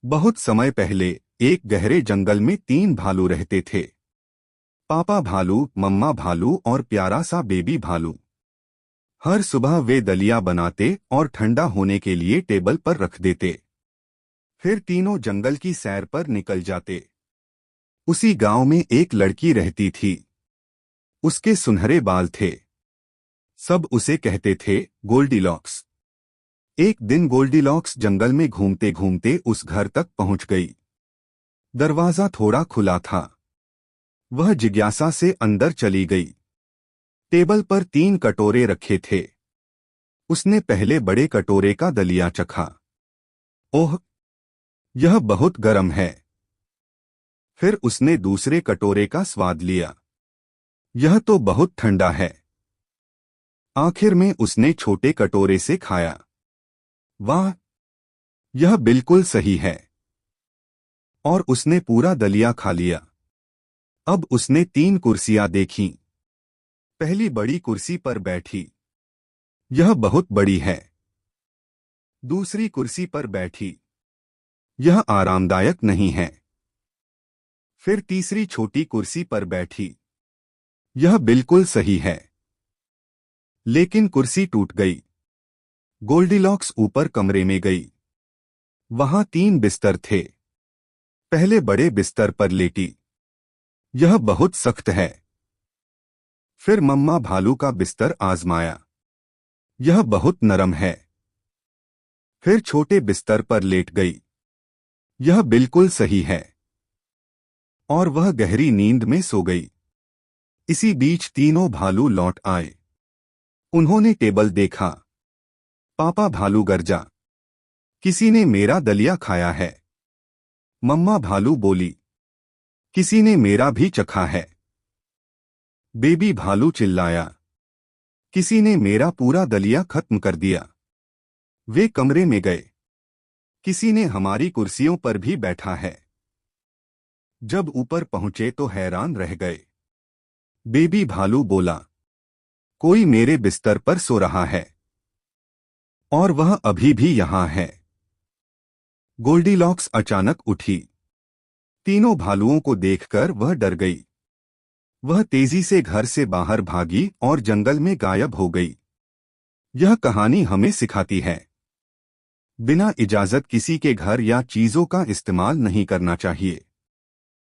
बहुत समय पहले एक गहरे जंगल में तीन भालू रहते थे। पापा भालू, मम्मा भालू और प्यारा सा बेबी भालू। हर सुबह वे दलिया बनाते और ठंडा होने के लिए टेबल पर रख देते। फिर तीनों जंगल की सैर पर निकल जाते। उसी गांव में एक लड़की रहती थी। उसके सुनहरे बाल थे। सब उसे कहते थे गोल्डीलॉक्स। एक दिन गोल्डीलॉक्स जंगल में घूमते घूमते उस घर तक पहुंच गई। दरवाजा थोड़ा खुला था। वह जिज्ञासा से अंदर चली गई। टेबल पर तीन कटोरे रखे थे। उसने पहले बड़े कटोरे का दलिया चखा। ओह, यह बहुत गर्म है। फिर उसने दूसरे कटोरे का स्वाद लिया। यह तो बहुत ठंडा है। आखिर में उसने छोटे कटोरे से खाया। वाह, यह बिल्कुल सही है। और उसने पूरा दलिया खा लिया। अब उसने तीन कुर्सियां देखीं। पहली बड़ी कुर्सी पर बैठी। यह बहुत बड़ी है। दूसरी कुर्सी पर बैठी। यह आरामदायक नहीं है। फिर तीसरी छोटी कुर्सी पर बैठी। यह बिल्कुल सही है। लेकिन कुर्सी टूट गई। गोल्डीलॉक्स ऊपर कमरे में गई। वहां तीन बिस्तर थे। पहले बड़े बिस्तर पर लेटी। यह बहुत सख्त है। फिर मम्मा भालू का बिस्तर आजमाया। यह बहुत नरम है। फिर छोटे बिस्तर पर लेट गई। यह बिल्कुल सही है। और वह गहरी नींद में सो गई। इसी बीच तीनों भालू लौट आए। उन्होंने टेबल देखा। पापा भालू गरजा, किसी ने मेरा दलिया खाया है। मम्मा भालू बोली, किसी ने मेरा भी चखा है। बेबी भालू चिल्लाया, किसी ने मेरा पूरा दलिया खत्म कर दिया। वे कमरे में गए। किसी ने हमारी कुर्सियों पर भी बैठा है। जब ऊपर पहुंचे तो हैरान रह गए। बेबी भालू बोला, कोई मेरे बिस्तर पर सो रहा है। और वह अभी भी यहां है। गोल्डीलॉक्स अचानक उठी। तीनों भालुओं को देखकर वह डर गई। वह तेजी से घर से बाहर भागी और जंगल में गायब हो गई। यह कहानी हमें सिखाती है, बिना इजाजत किसी के घर या चीजों का इस्तेमाल नहीं करना चाहिए।